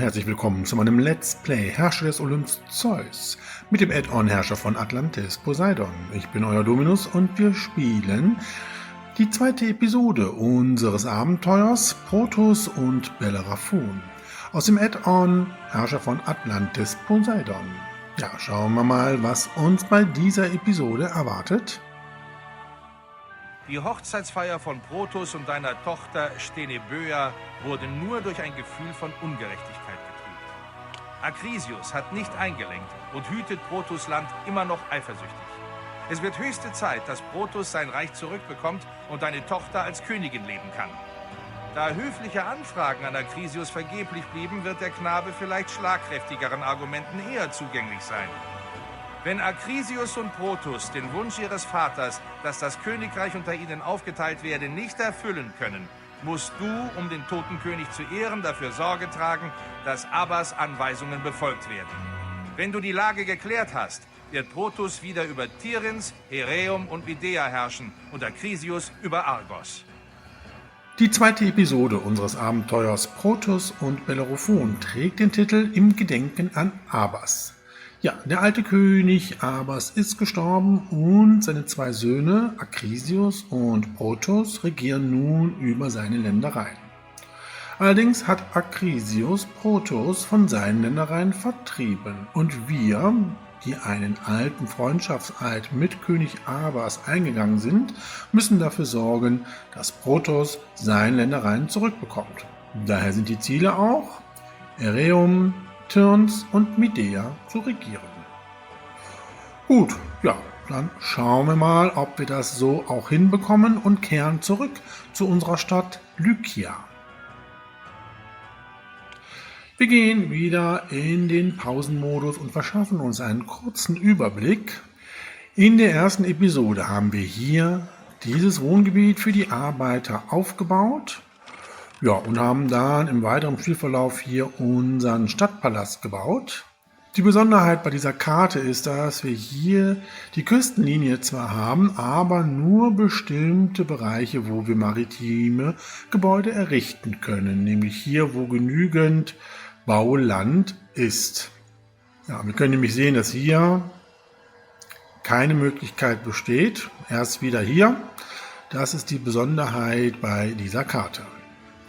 herzlich willkommen zu meinem Let's Play Herrscher des Olymps Zeus mit dem Add-on Herrscher von Atlantis Poseidon. Ich bin euer Dominus und wir spielen die zweite Episode unseres Abenteuers Protos und Bellerophon aus dem Add-on Herrscher von Atlantis Poseidon. Ja, schauen wir mal, was uns bei dieser Episode erwartet. Die Hochzeitsfeier von Protos und deiner Tochter Steneböa wurde nur durch ein Gefühl von Ungerechtigkeit getrübt. Akrisios hat nicht eingelenkt und hütet Protos Land immer noch eifersüchtig. Es wird höchste Zeit, dass Protos sein Reich zurückbekommt und deine Tochter als Königin leben kann. Da höfliche Anfragen an Akrisios vergeblich blieben, wird der Knabe vielleicht schlagkräftigeren Argumenten eher zugänglich sein. Wenn Akrisios und Protos den Wunsch ihres Vaters, dass das Königreich unter ihnen aufgeteilt werde, nicht erfüllen können, musst du, um den toten König zu ehren, dafür Sorge tragen, dass Abbas Anweisungen befolgt werden. Wenn du die Lage geklärt hast, wird Protos wieder über Tiryns, Heräum und Midea herrschen und Akrisios über Argos. Die zweite Episode unseres Abenteuers Protos und Bellerophon trägt den Titel Im Gedenken an Abbas. Ja, der alte König Abbas ist gestorben und seine zwei Söhne Akrisios und Protos regieren nun über seine Ländereien. Allerdings hat Akrisios Protos von seinen Ländereien vertrieben und wir, die einen alten Freundschaftseid mit König Abbas eingegangen sind, müssen dafür sorgen, dass Protos seine Ländereien zurückbekommt. Daher sind die Ziele auch Heräum, Tiryns und Midea zu regieren. Gut, ja, dann schauen wir mal, ob wir das so auch hinbekommen und kehren zurück zu unserer Stadt Lykia. Wir gehen wieder in den Pausenmodus und verschaffen uns einen kurzen Überblick. In der ersten Episode haben wir hier dieses Wohngebiet für die Arbeiter aufgebaut. Ja, und haben dann im weiteren Spielverlauf hier unseren Stadtpalast gebaut. Die Besonderheit bei dieser Karte ist, dass wir hier die Küstenlinie zwar haben, aber nur bestimmte Bereiche, wo wir maritime Gebäude errichten können. Nämlich hier, wo genügend Bauland ist. Ja, wir können nämlich sehen, dass hier keine Möglichkeit besteht. Erst wieder hier. Das ist die Besonderheit bei dieser Karte.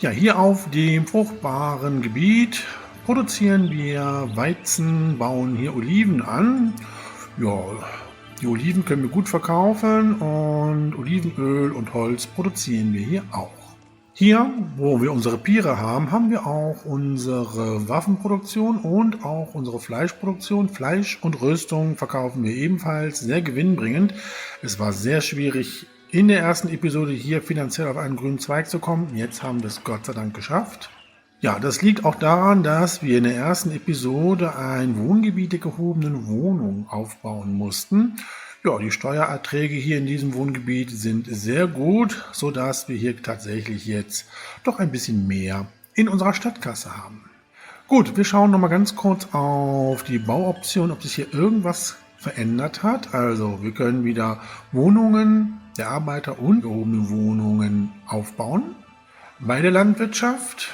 Ja, hier auf dem fruchtbaren Gebiet produzieren wir Weizen, bauen hier Oliven an. Ja, die Oliven können wir gut verkaufen und Olivenöl und Holz produzieren wir hier auch. Hier, wo wir unsere Piere haben, haben wir auch unsere Waffenproduktion und auch unsere Fleischproduktion. Fleisch und Röstung verkaufen wir ebenfalls sehr gewinnbringend. Es war sehr schwierig, in der ersten Episode hier finanziell auf einen grünen Zweig zu kommen. Jetzt haben wir es Gott sei Dank geschafft. Ja, das liegt auch daran, dass wir in der ersten Episode ein Wohngebiet der gehobenen Wohnung aufbauen mussten. Ja, die Steuererträge hier in diesem Wohngebiet sind sehr gut, sodass wir hier tatsächlich jetzt doch ein bisschen mehr in unserer Stadtkasse haben. Gut, wir schauen nochmal ganz kurz auf die Bauoption, ob sich hier irgendwas verändert hat. Also wir können wieder Wohnungen der Arbeiter und gehobene Wohnungen aufbauen. Bei der Landwirtschaft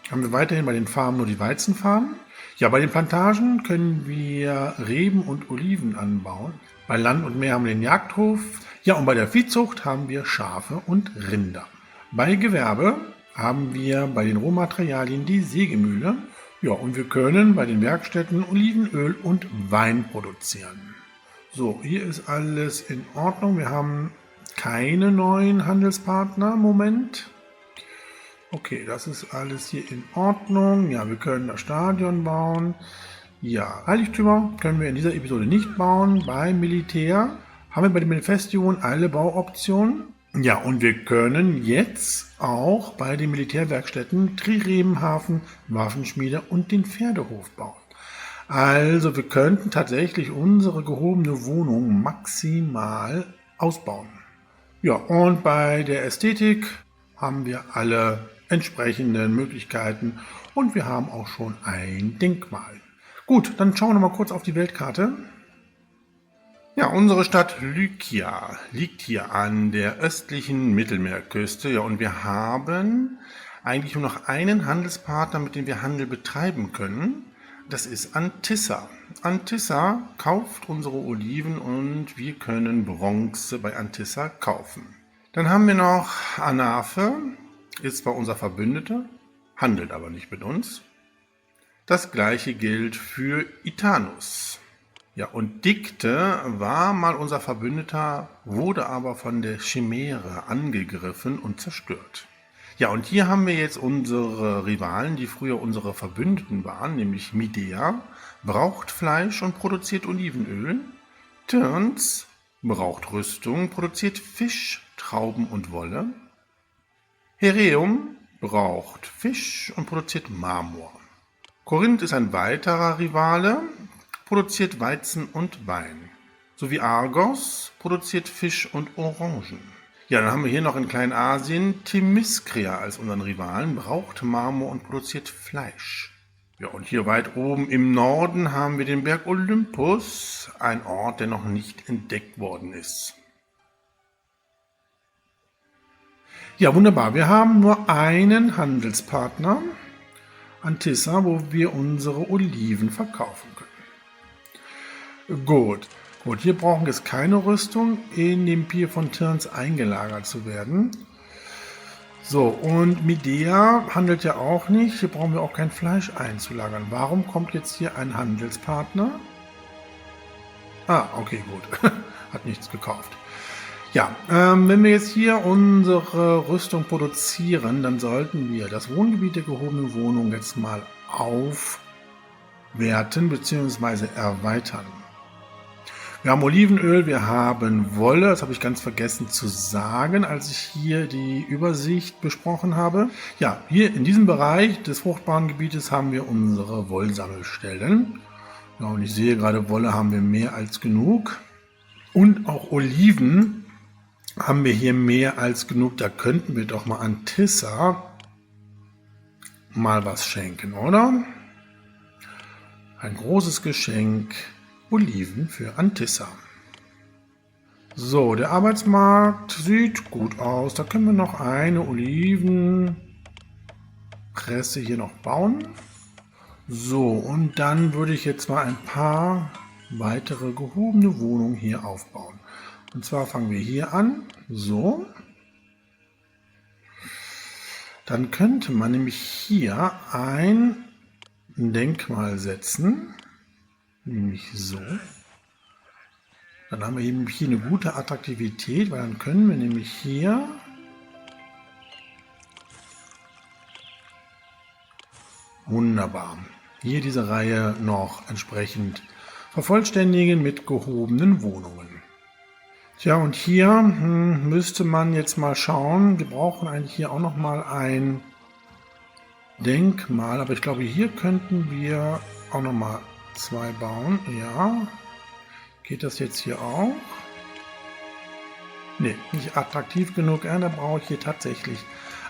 haben wir weiterhin bei den Farmen nur die Weizenfarmen. Ja, bei den Plantagen können wir Reben und Oliven anbauen. Bei Land und Meer haben wir den Jagdhof. Ja, und bei der Viehzucht haben wir Schafe und Rinder. Bei Gewerbe haben wir bei den Rohmaterialien die Sägemühle. Ja, und wir können bei den Werkstätten Olivenöl und Wein produzieren. So, hier ist alles in Ordnung. Wir haben keine neuen Handelspartner im Moment. Okay, das ist alles hier in Ordnung. Ja, wir können das Stadion bauen. Ja, Heiligtümer können wir in dieser Episode nicht bauen. Beim Militär haben wir bei den Manifestionen alle Bauoptionen. Ja, und wir können jetzt auch bei den Militärwerkstätten Trirebenhafen, Waffenschmiede und den Pferdehof bauen. Also wir könnten tatsächlich unsere gehobene Wohnung maximal ausbauen. Ja, und bei der Ästhetik haben wir alle entsprechenden Möglichkeiten und wir haben auch schon ein Denkmal. Gut, dann schauen wir noch mal kurz auf die Weltkarte. Ja, unsere Stadt Lykia liegt hier an der östlichen Mittelmeerküste. Ja, und wir haben eigentlich nur noch einen Handelspartner, mit dem wir Handel betreiben können. Das ist Antissa. Antissa kauft unsere Oliven und wir können Bronze bei Antissa kaufen. Dann haben wir noch Anafe, ist zwar unser Verbündeter, handelt aber nicht mit uns. Das gleiche gilt für Itanus. Ja, und Dikte war mal unser Verbündeter, wurde aber von der Chimäre angegriffen und zerstört. Ja, und hier haben wir jetzt unsere Rivalen, die früher unsere Verbündeten waren, nämlich Midea, braucht Fleisch und produziert Olivenöl. Tyrns braucht Rüstung, produziert Fisch, Trauben und Wolle. Hereum braucht Fisch und produziert Marmor. Korinth ist ein weiterer Rivale, produziert Weizen und Wein. Sowie Argos produziert Fisch und Orangen. Ja, dann haben wir hier noch in Kleinasien Themiskria als unseren Rivalen, braucht Marmor und produziert Fleisch. Ja, und hier weit oben im Norden haben wir den Berg Olympus, ein Ort, der noch nicht entdeckt worden ist. Ja, wunderbar. Wir haben nur einen Handelspartner, Antissa, wo wir unsere Oliven verkaufen können. Gut, hier brauchen wir jetzt keine Rüstung, in dem Pier von Tyrns eingelagert zu werden. So, und Midea handelt ja auch nicht. Hier brauchen wir auch kein Fleisch einzulagern. Warum kommt jetzt hier ein Handelspartner? Ah, okay, gut. Hat nichts gekauft. Ja, wenn wir jetzt hier unsere Rüstung produzieren, dann sollten wir das Wohngebiet der gehobenen Wohnung jetzt mal aufwerten bzw. erweitern. Wir haben Olivenöl, wir haben Wolle, das habe ich ganz vergessen zu sagen, als ich hier die Übersicht besprochen habe. Ja, hier in diesem Bereich des fruchtbaren Gebietes haben wir unsere Wollsammelstellen. Ja, und ich sehe gerade, Wolle haben wir mehr als genug. Und auch Oliven haben wir hier mehr als genug. Da könnten wir doch mal Antissa mal was schenken, oder? Ein großes Geschenk. Oliven für Antissa. So, der Arbeitsmarkt sieht gut aus. Da können wir noch eine Olivenpresse hier noch bauen. So, und dann würde ich jetzt mal ein paar weitere gehobene Wohnungen hier aufbauen. Und zwar fangen wir hier an. So. Dann könnte man nämlich hier ein Denkmal setzen. Nämlich so. Dann haben wir nämlich hier eine gute Attraktivität, weil dann können wir nämlich hier wunderbar hier diese Reihe noch entsprechend vervollständigen mit gehobenen Wohnungen. Tja, und hier müsste man jetzt mal schauen, wir brauchen eigentlich hier auch noch mal ein Denkmal, aber ich glaube, hier könnten wir auch noch mal 2 bauen, ja. Geht das jetzt hier auch? Ne, nicht attraktiv genug. Ja, da brauche ich hier tatsächlich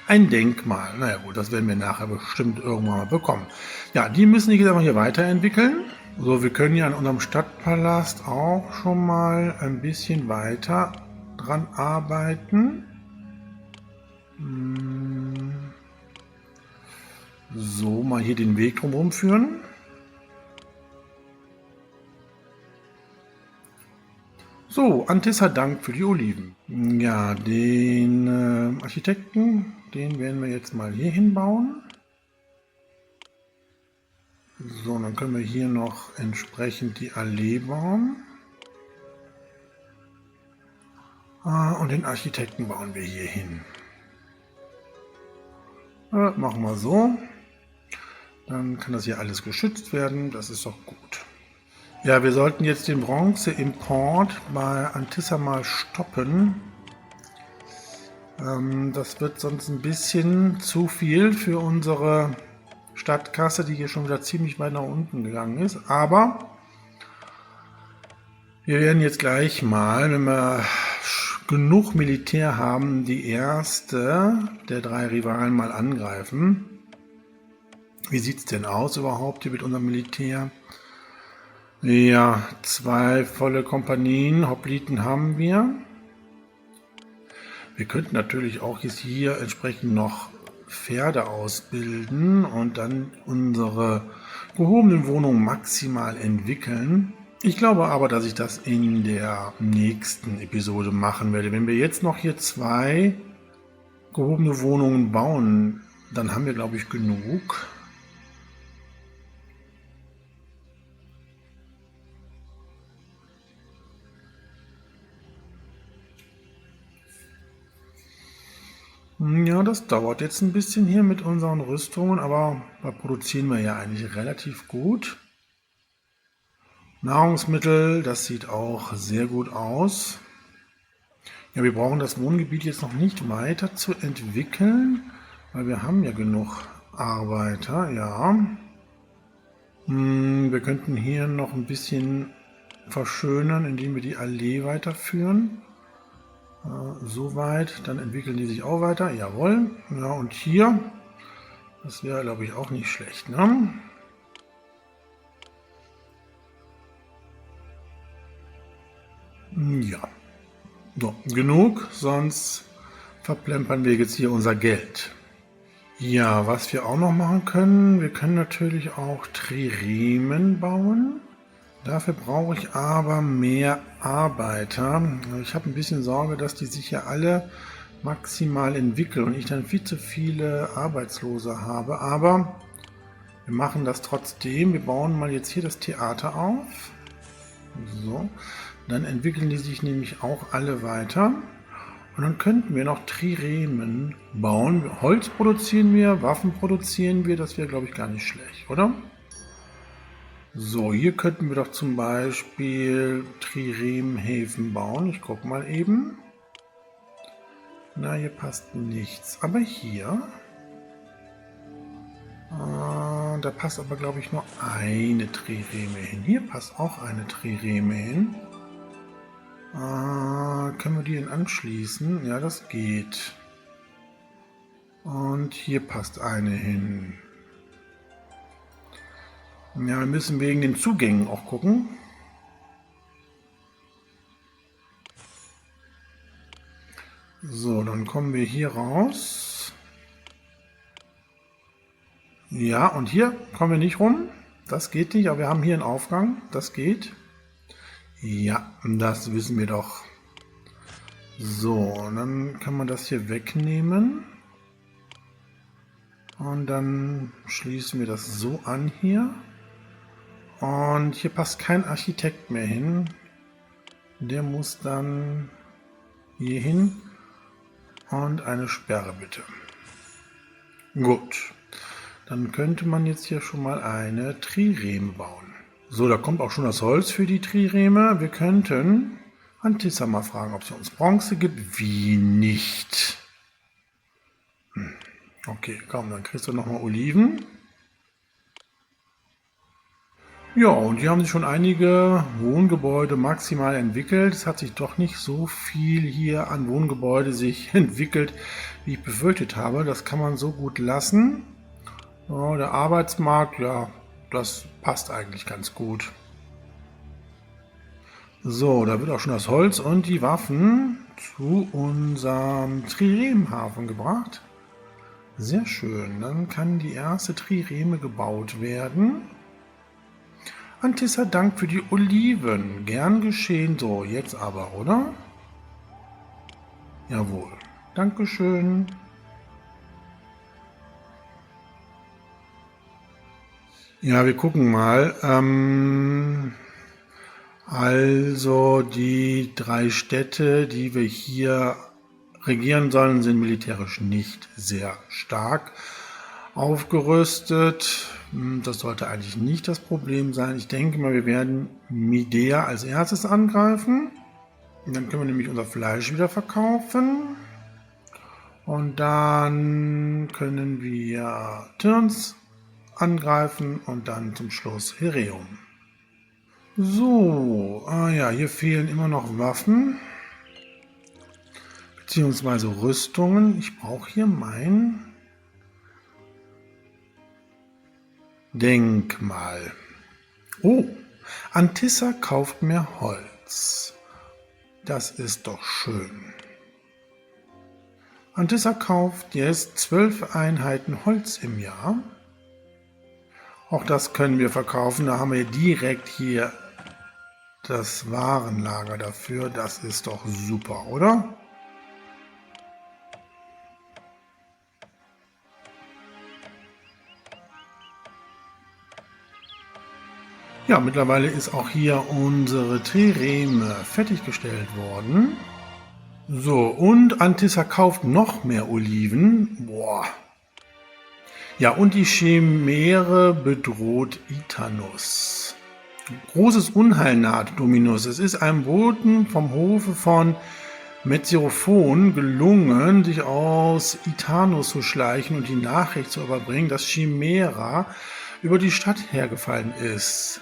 ein Denkmal. Naja gut, das werden wir nachher bestimmt irgendwann mal bekommen. Ja, die müssen die jetzt aber hier weiterentwickeln. So, wir können ja an unserem Stadtpalast auch schon mal ein bisschen weiter dran arbeiten. So, mal hier den Weg drumherum führen. So, Antissa Dank für die Oliven. Ja, den Architekten, den werden wir jetzt mal hier hinbauen. So, dann können wir hier noch entsprechend die Allee bauen. Und den Architekten bauen wir hier hin. Machen wir so. Dann kann das hier alles geschützt werden. Das ist doch gut. Ja, wir sollten jetzt den Bronzeimport bei Antissa mal stoppen. Das wird sonst ein bisschen zu viel für unsere Stadtkasse, die hier schon wieder ziemlich weit nach unten gegangen ist. Aber wir werden jetzt gleich mal, wenn wir genug Militär haben, die erste der 3 Rivalen mal angreifen. Wie sieht es denn aus überhaupt hier mit unserem Militär? Ja, 2 volle Kompanien, Hopliten haben wir. Wir könnten natürlich auch jetzt hier entsprechend noch Pferde ausbilden und dann unsere gehobenen Wohnungen maximal entwickeln. Ich glaube aber, dass ich das in der nächsten Episode machen werde. Wenn wir jetzt noch hier 2 gehobene Wohnungen bauen, dann haben wir, glaube ich, genug. Ja, das dauert jetzt ein bisschen hier mit unseren Rüstungen, aber da produzieren wir ja eigentlich relativ gut. Nahrungsmittel, das sieht auch sehr gut aus. Ja, wir brauchen das Wohngebiet jetzt noch nicht weiter zu entwickeln, weil wir haben ja genug Arbeiter, ja. Wir könnten hier noch ein bisschen verschönern, indem wir die Allee weiterführen. Soweit, dann entwickeln die sich auch weiter, jawohl. Ja, und hier, das wäre, glaube ich, auch nicht schlecht, ne? Ja, so, genug, sonst verplempern wir jetzt hier unser Geld. Ja, was wir auch noch machen können, wir können natürlich auch Triremen bauen. Dafür brauche ich aber mehr Arbeiter. Ich habe ein bisschen Sorge, dass die sich ja alle maximal entwickeln und ich dann viel zu viele Arbeitslose habe. Aber wir machen das trotzdem. Wir bauen mal jetzt hier das Theater auf. So, dann entwickeln die sich nämlich auch alle weiter. Und dann könnten wir noch Triremen bauen. Holz produzieren wir, Waffen produzieren wir. Das wäre, glaube ich, gar nicht schlecht, oder? So, hier könnten wir doch zum Beispiel Triremhäfen bauen. Ich gucke mal eben. Na, hier passt nichts. Aber hier. Da passt aber, glaube ich, nur eine Trireme hin. Hier passt auch eine Trireme hin. Können wir die denn anschließen? Ja, das geht. Und hier passt eine hin. Ja, wir müssen wegen den Zugängen auch gucken. So, dann kommen wir hier raus. Ja, und hier kommen wir nicht rum. Das geht nicht, aber wir haben hier einen Aufgang. Das geht. Ja, das wissen wir doch. So, und dann kann man das hier wegnehmen. Und dann schließen wir das so an hier. Und hier passt kein Architekt mehr hin. Der muss dann hier hin. Und eine Sperre bitte. Gut. Dann könnte man jetzt hier schon mal eine Trireme bauen. So, da kommt auch schon das Holz für die Trireme. Wir könnten Antissa mal fragen, ob sie uns Bronze gibt. Wie nicht? Okay, komm, dann kriegst du nochmal Oliven. Ja, und hier haben sich schon einige Wohngebäude maximal entwickelt. Es hat sich doch nicht so viel hier an Wohngebäude sich entwickelt, wie ich befürchtet habe. Das kann man so gut lassen. Ja, der Arbeitsmarkt, ja, das passt eigentlich ganz gut. So, da wird auch schon das Holz und die Waffen zu unserem Triremhafen gebracht. Sehr schön, dann kann die erste Trireme gebaut werden. Antissa, Dank für die Oliven. Gern geschehen. So, jetzt aber, oder? Jawohl. Dankeschön. Ja, wir gucken mal. Also die 3 Städte, die wir hier regieren sollen, sind militärisch nicht sehr stark aufgerüstet. Das sollte eigentlich nicht das Problem sein. Ich denke mal, wir werden Midea als erstes angreifen. Und dann können wir nämlich unser Fleisch wieder verkaufen. Und dann können wir Tirns angreifen und dann zum Schluss Hereum. So, ja, hier fehlen immer noch Waffen. Beziehungsweise Rüstungen. Ich brauche hier mein Denkmal. Oh, Antissa kauft mir Holz. Das ist doch schön. Antissa kauft jetzt 12 Einheiten Holz im Jahr. Auch das können wir verkaufen. Da haben wir direkt hier das Warenlager dafür. Das ist doch super, oder? Ja, mittlerweile ist auch hier unsere Trireme fertiggestellt worden. So, und Antissa kauft noch mehr Oliven. Boah. Ja, und die Chimäre bedroht Itanus. Großes Unheil naht Dominus. Es ist einem Boten vom Hofe von Metzerophon gelungen, sich aus Itanus zu schleichen und die Nachricht zu überbringen, dass Chimära über die Stadt hergefallen ist.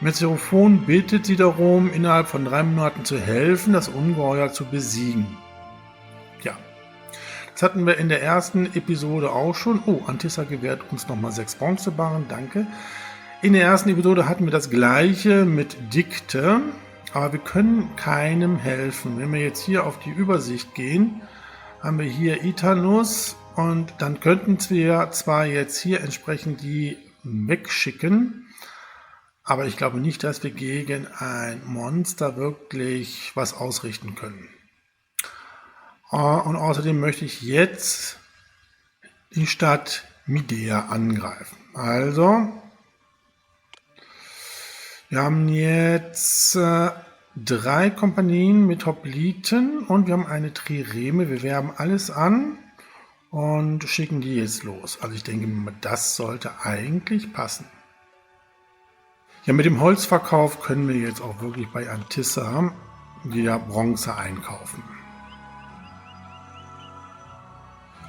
Metzerophon bittet sie darum, innerhalb von 3 Monaten zu helfen, das Ungeheuer zu besiegen. Ja, das hatten wir in der ersten Episode auch schon. Oh, Antissa gewährt uns nochmal 6 Bronzebarren, danke. In der ersten Episode hatten wir das gleiche mit Dikte, aber wir können keinem helfen. Wenn wir jetzt hier auf die Übersicht gehen, haben wir hier Itanus und dann könnten wir zwar jetzt hier entsprechend die wegschicken, aber ich glaube nicht, dass wir gegen ein Monster wirklich was ausrichten können. Und außerdem möchte ich jetzt die Stadt Midea angreifen. Also, wir haben jetzt 3 Kompanien mit Hopliten und wir haben eine Trireme. Wir werben alles an und schicken die jetzt los. Also ich denke, das sollte eigentlich passen. Ja, mit dem Holzverkauf können wir jetzt auch wirklich bei Antissa wieder Bronze einkaufen.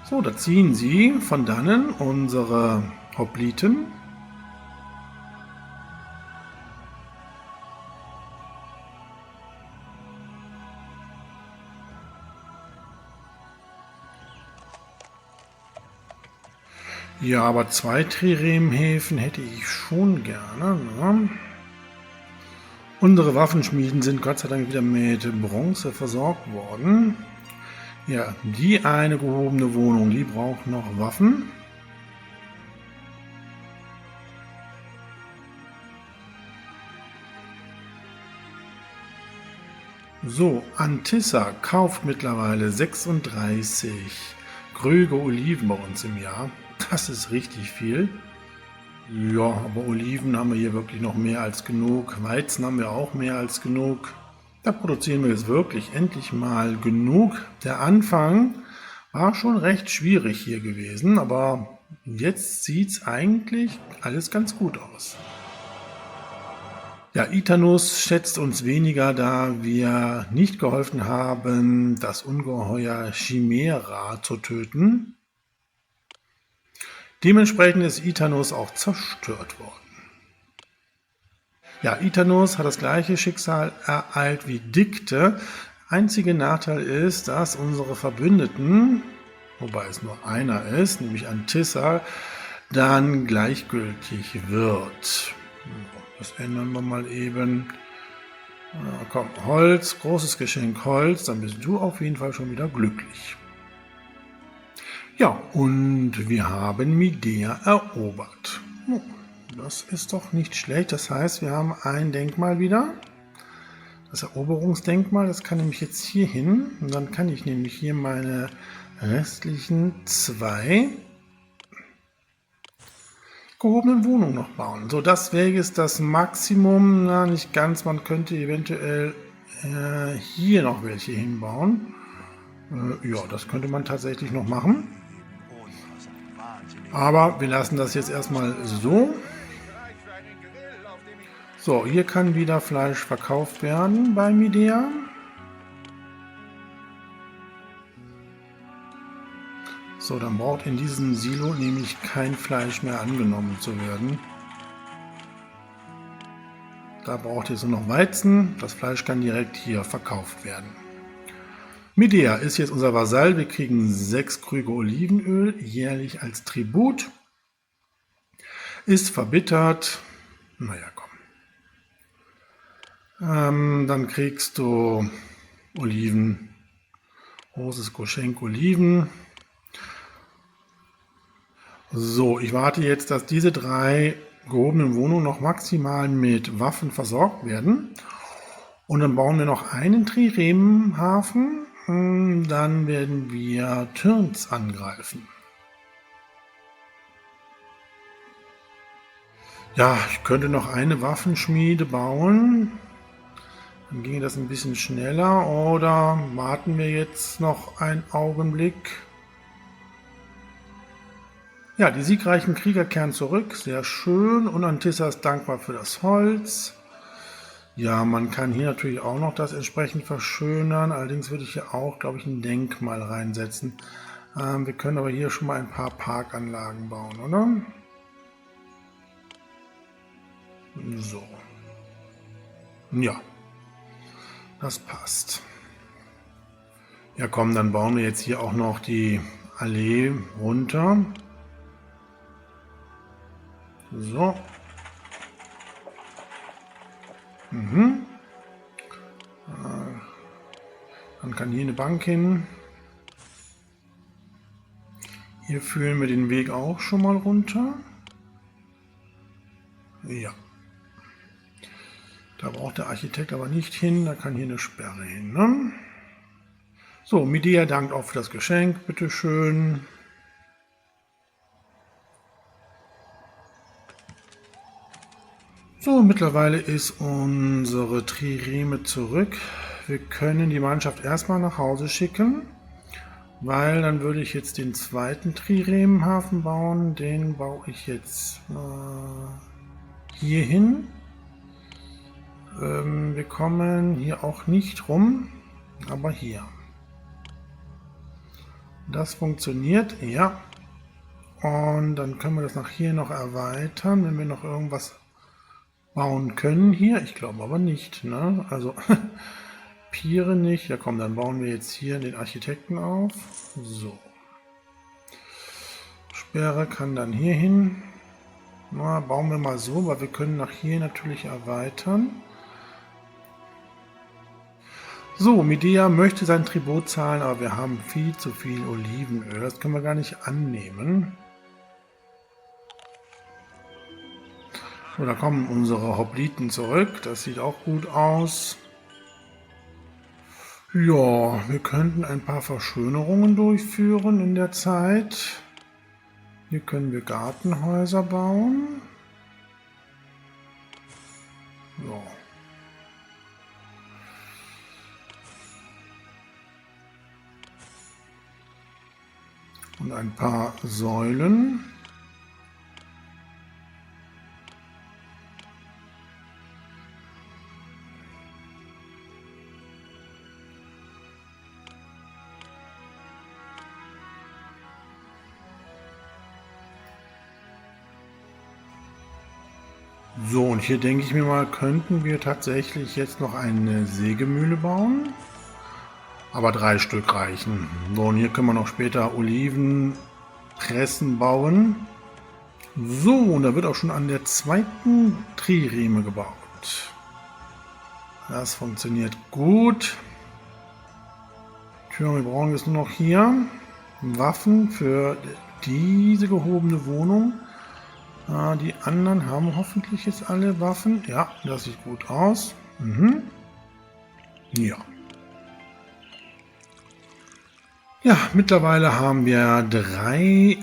So, da ziehen sie von dannen unsere Hopliten. Ja, aber 2 Triremhäfen hätte ich schon gerne. Ne? Unsere Waffenschmieden sind Gott sei Dank wieder mit Bronze versorgt worden. Ja, die eine gehobene Wohnung, die braucht noch Waffen. So, Antissa kauft mittlerweile 36 Krüge Oliven bei uns im Jahr. Das ist richtig viel. Ja, aber Oliven haben wir hier wirklich noch mehr als genug. Weizen haben wir auch mehr als genug. Da produzieren wir jetzt wirklich endlich mal genug. Der Anfang war schon recht schwierig hier gewesen, aber jetzt sieht es eigentlich alles ganz gut aus. Ja, Itanus schätzt uns weniger, da wir nicht geholfen haben, das Ungeheuer Chimära zu töten. Dementsprechend ist Itanus auch zerstört worden. Ja, Itanus hat das gleiche Schicksal ereilt wie Dikte. Einziger Nachteil ist, dass unsere Verbündeten, wobei es nur einer ist, nämlich Antissa, dann gleichgültig wird. Das ändern wir mal eben. Ja, komm, Holz, großes Geschenk Holz, dann bist du auf jeden Fall schon wieder glücklich. Ja, und wir haben Midea erobert. Oh, das ist doch nicht schlecht. Das heißt, wir haben ein Denkmal wieder. Das Eroberungsdenkmal, das kann nämlich jetzt hier hin. Und dann kann ich nämlich hier meine restlichen 2 gehobenen Wohnungen noch bauen. So, das wäre jetzt das Maximum. Na, nicht ganz. Man könnte eventuell hier noch welche hinbauen. Ja, das könnte man tatsächlich noch machen. Aber wir lassen das jetzt erstmal so. So, hier kann wieder Fleisch verkauft werden bei Midea. So, dann braucht in diesem Silo nämlich kein Fleisch mehr angenommen zu werden. Da braucht ihr so noch Weizen. Das Fleisch kann direkt hier verkauft werden. Midea ist jetzt unser Vasall. Wir kriegen 6 Krüge Olivenöl jährlich als Tribut. Ist verbittert. Naja, komm. Dann kriegst du Oliven Großes Geschenk Oliven. So, ich warte jetzt, dass diese 3 gehobenen Wohnungen noch maximal mit Waffen versorgt werden. Und dann bauen wir noch einen Triremenhafen. Dann werden wir Tyrns angreifen. Ja, ich könnte noch eine Waffenschmiede bauen. Dann ginge das ein bisschen schneller. Oder warten wir jetzt noch einen Augenblick. Ja, die siegreichen Krieger kehren zurück. Sehr schön. Und Antissa ist dankbar für das Holz. Ja, man kann hier natürlich auch noch das entsprechend verschönern. Allerdings würde ich hier auch, glaube ich, ein Denkmal reinsetzen. Wir können aber hier schon mal ein paar Parkanlagen bauen, oder? So. Ja, das passt. Ja komm, dann bauen wir jetzt hier auch noch die Allee runter. So. Dann kann hier eine Bank hin. Hier führen wir den Weg auch schon mal runter. Ja. Da braucht der Architekt aber nicht hin, da kann hier eine Sperre hin. Ne? So, Medea dankt auch für das Geschenk, bitteschön. So, mittlerweile ist unsere Trireme zurück. Wir können die Mannschaft erstmal nach Hause schicken, weil dann würde ich jetzt den zweiten Triremenhafen bauen. Den baue ich jetzt hier hin. Wir kommen hier auch nicht rum, aber hier. Das funktioniert, ja. Und dann können wir das nach hier noch erweitern, wenn wir noch irgendwas bauen können hier. Ich glaube aber nicht, ne? Also Piere nicht. Ja komm, dann bauen wir jetzt hier den Architekten auf. So. Sperre kann dann hier hin. Na, bauen wir mal so, weil wir können nach hier natürlich erweitern. So, Medea möchte sein Tribut zahlen, aber wir haben viel zu viel Olivenöl. Das können wir gar nicht annehmen. So, da kommen unsere Hopliten zurück. Das sieht auch gut aus. Ja, wir könnten ein paar Verschönerungen durchführen in der Zeit. Hier können wir Gartenhäuser bauen. Ja. Und ein paar Säulen. So, und hier denke ich mir mal, könnten wir tatsächlich jetzt noch eine Sägemühle bauen. Aber 3 Stück reichen. So, und hier können wir noch später Olivenpressen bauen. So, und da wird auch schon an der zweiten Trireme gebaut. Das funktioniert gut. Tja, wir brauchen jetzt nur noch hier Waffen für diese gehobene Wohnung. Die anderen haben hoffentlich jetzt alle Waffen. Ja, das sieht gut aus. Ja. Ja, mittlerweile haben wir 3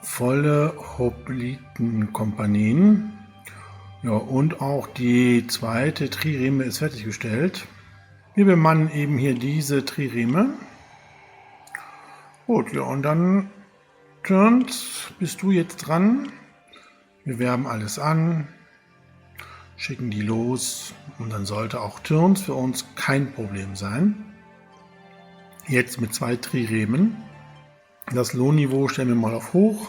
volle Hoplitenkompanien. Ja, und auch die zweite Trireme ist fertiggestellt. Wir bemannen eben hier diese Trireme. Gut, ja, und dann Tyrns, bist du jetzt dran. Wir werben alles an, schicken die los und dann sollte auch Tyrns für uns kein Problem sein. Jetzt mit 2 Triremen. Das Lohnniveau stellen wir mal auf hoch.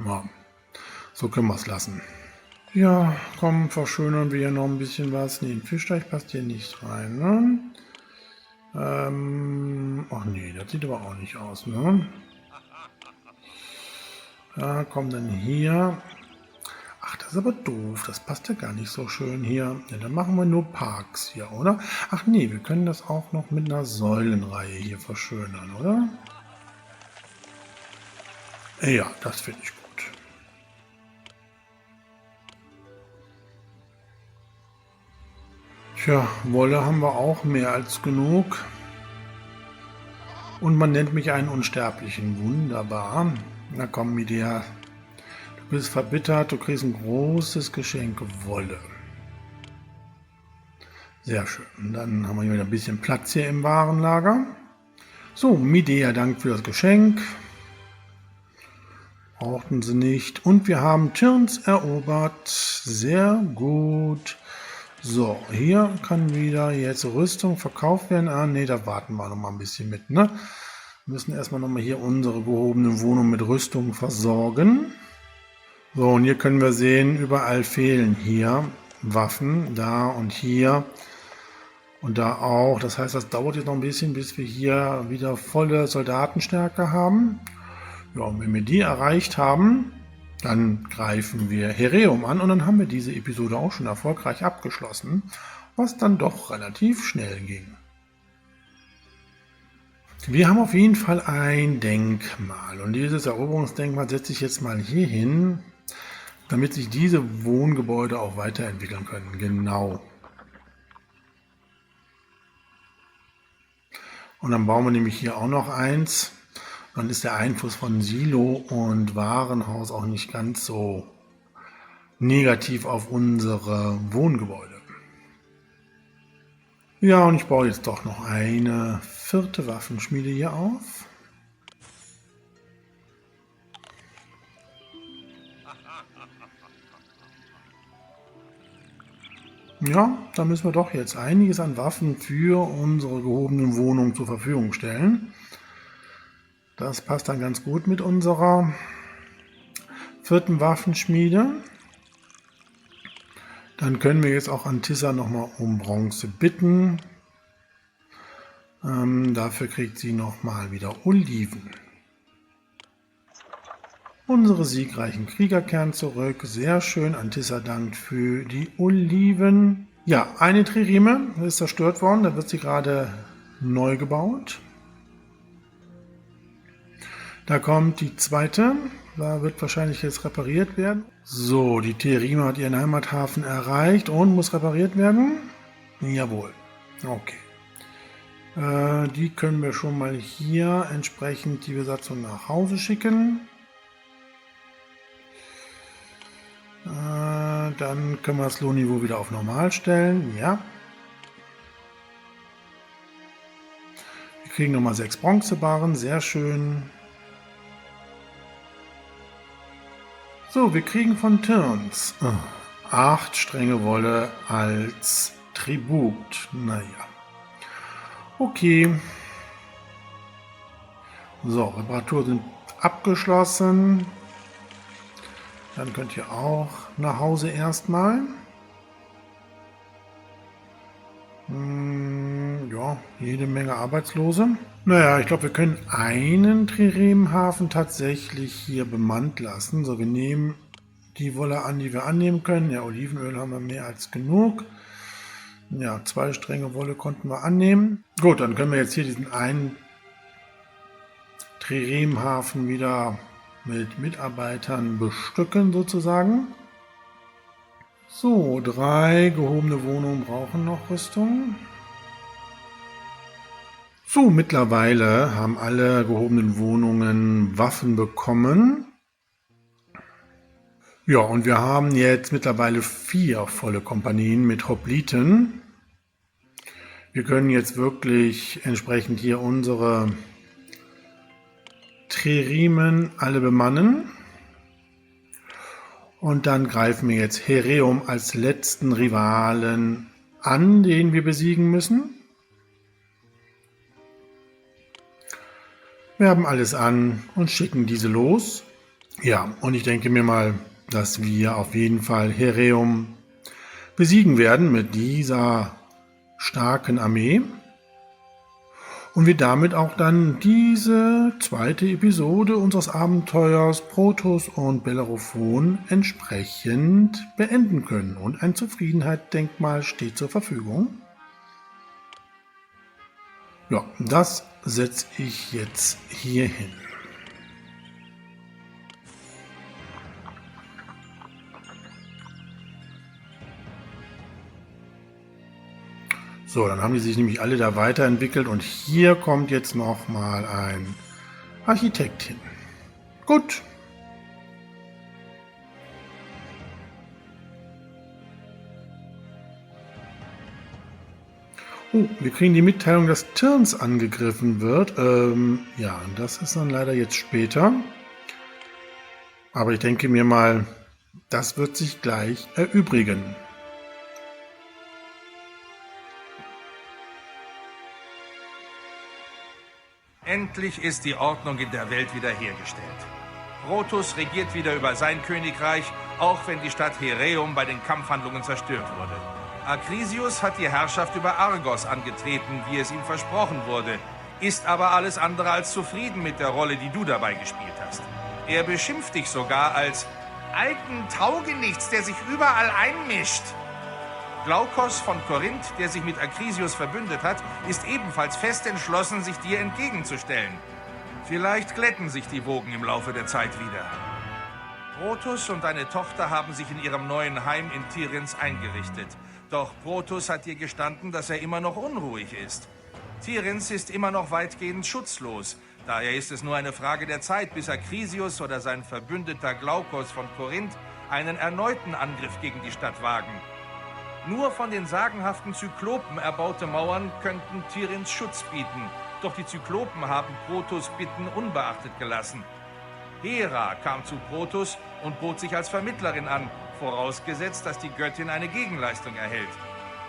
Ja, so können wir es lassen. Ja, komm, verschönern wir hier noch ein bisschen was. Ne, ein Fischteich passt hier nicht rein, ne? Ach nee, das sieht aber auch nicht aus, ne? Ja, komm dann hier. Ach, das ist aber doof. Das passt ja gar nicht so schön hier. Ja, dann machen wir nur Parks hier, oder? Ach nee, wir können das auch noch mit einer Säulenreihe hier verschönern, oder? Ja, das finde ich gut. Tja, Wolle haben wir auch mehr als genug. Und man nennt mich einen Unsterblichen. Wunderbar. Na komm, Medea. Du bist verbittert, du kriegst ein großes Geschenk Wolle. Sehr schön. Dann haben wir hier wieder ein bisschen Platz hier im Warenlager. So, Medea, Dank für das Geschenk. Brauchten sie nicht. Und wir haben Tirns erobert. Sehr gut. So, hier kann wieder jetzt Rüstung verkauft werden. Ah, nee, da warten wir noch mal ein bisschen mit, ne? Wir müssen erstmal noch mal hier unsere gehobene Wohnung mit Rüstung versorgen. So, und hier können wir sehen, überall fehlen hier Waffen, da und hier und da auch. Das heißt, das dauert jetzt noch ein bisschen, bis wir hier wieder volle Soldatenstärke haben. Ja, und wenn wir die erreicht haben, dann greifen wir Hereum an und dann haben wir diese Episode auch schon erfolgreich abgeschlossen, was dann doch relativ schnell ging. Wir haben auf jeden Fall ein Denkmal und dieses Eroberungsdenkmal setze ich jetzt mal hier hin, damit sich diese Wohngebäude auch weiterentwickeln können. Genau. Und dann bauen wir nämlich hier auch noch eins. Dann ist der Einfluss von Silo und Warenhaus auch nicht ganz so negativ auf unsere Wohngebäude. Ja, und ich baue jetzt doch noch eine 4. Waffenschmiede hier auf. Ja, da müssen wir doch jetzt einiges an Waffen für unsere gehobenen Wohnungen zur Verfügung stellen. Das passt dann ganz gut mit unserer 4. Waffenschmiede. Dann können wir jetzt auch Antissa nochmal um Bronze bitten. Dafür kriegt sie nochmal wieder Oliven. Unsere siegreichen Kriegerkern zurück. Sehr schön. Antissa dankt für die Oliven. Ja, eine Trireme ist zerstört worden. Da wird sie gerade neu gebaut. Da kommt die zweite, da wird wahrscheinlich jetzt repariert werden. So, die Trireme hat ihren Heimathafen erreicht und muss repariert werden. Jawohl, okay. Die können wir schon mal hier entsprechend die Besatzung nach Hause schicken. Dann können wir das Lohnniveau wieder auf normal stellen, ja. Wir kriegen nochmal 6 Bronzebarren, sehr schön. So, wir kriegen von Tirns 8 Stränge Wolle als Tribut. Naja. Okay. So, Reparaturen sind abgeschlossen. Dann könnt ihr auch nach Hause erstmal. Ja, jede Menge Arbeitslose. Naja, ich glaube, wir können einen Triremenhafen tatsächlich hier bemannt lassen. So, wir nehmen die Wolle an, die wir annehmen können. Ja, Olivenöl haben wir mehr als genug. Ja, 2 Stränge Wolle konnten wir annehmen. Gut, dann können wir jetzt hier diesen einen Triremenhafen wieder mit Mitarbeitern bestücken sozusagen. So, 3 gehobene Wohnungen brauchen noch Rüstung. So, mittlerweile haben alle gehobenen Wohnungen Waffen bekommen. Ja, und wir haben jetzt mittlerweile 4 volle Kompanien mit Hopliten. Wir können jetzt wirklich entsprechend hier unsere Triremen alle bemannen. Und dann greifen wir jetzt Hereum als letzten Rivalen an, den wir besiegen müssen. Wir haben alles an und schicken diese los. Ja, und ich denke mir mal, dass wir auf jeden Fall Hereum besiegen werden mit dieser starken Armee. Und wir damit auch dann diese zweite Episode unseres Abenteuers Protoss und Bellerophon entsprechend beenden können. Und ein Zufriedenheitsdenkmal steht zur Verfügung. Ja, das setze ich jetzt hier hin. So, dann haben die sich nämlich alle da weiterentwickelt und hier kommt jetzt noch mal ein Architekt hin. Gut. Oh, wir kriegen die Mitteilung, dass Tirns angegriffen wird. Ja, das ist dann leider jetzt später. Aber ich denke mir mal, das wird sich gleich erübrigen. Endlich ist die Ordnung in der Welt wiederhergestellt. Protoss regiert wieder über sein Königreich, auch wenn die Stadt Hereum bei den Kampfhandlungen zerstört wurde. Acrisius hat die Herrschaft über Argos angetreten, wie es ihm versprochen wurde, ist aber alles andere als zufrieden mit der Rolle, die du dabei gespielt hast. Er beschimpft dich sogar als alten Taugenichts, der sich überall einmischt. Glaukos von Korinth, der sich mit Acrisius verbündet hat, ist ebenfalls fest entschlossen, sich dir entgegenzustellen. Vielleicht glätten sich die Wogen im Laufe der Zeit wieder. Protoss und deine Tochter haben sich in ihrem neuen Heim in Tiryns eingerichtet. Doch Protoss hat dir gestanden, dass er immer noch unruhig ist. Tiryns ist immer noch weitgehend schutzlos. Daher ist es nur eine Frage der Zeit, bis Acrisius oder sein Verbündeter Glaukos von Korinth einen erneuten Angriff gegen die Stadt wagen. Nur von den sagenhaften Zyklopen erbaute Mauern könnten Tiryns Schutz bieten. Doch die Zyklopen haben Protoss' Bitten unbeachtet gelassen. Hera kam zu Protoss und bot sich als Vermittlerin an, vorausgesetzt, dass die Göttin eine Gegenleistung erhält.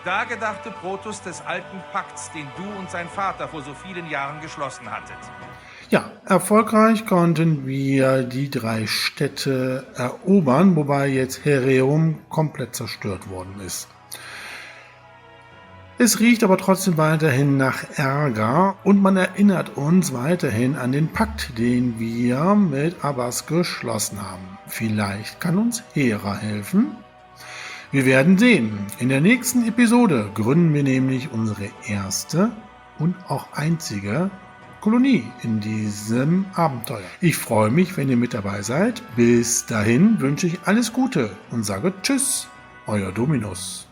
Da gedachte Protoss des alten Pakts, den du und sein Vater vor so vielen Jahren geschlossen hattet. Ja, erfolgreich konnten wir die 3 Städte erobern, wobei jetzt Hereum komplett zerstört worden ist. Es riecht aber trotzdem weiterhin nach Ärger und man erinnert uns weiterhin an den Pakt, den wir mit Abbas geschlossen haben. Vielleicht kann uns Hera helfen. Wir werden sehen. In der nächsten Episode gründen wir nämlich unsere erste und auch einzige Kolonie in diesem Abenteuer. Ich freue mich, wenn ihr mit dabei seid. Bis dahin wünsche ich alles Gute und sage Tschüss, euer Dominus.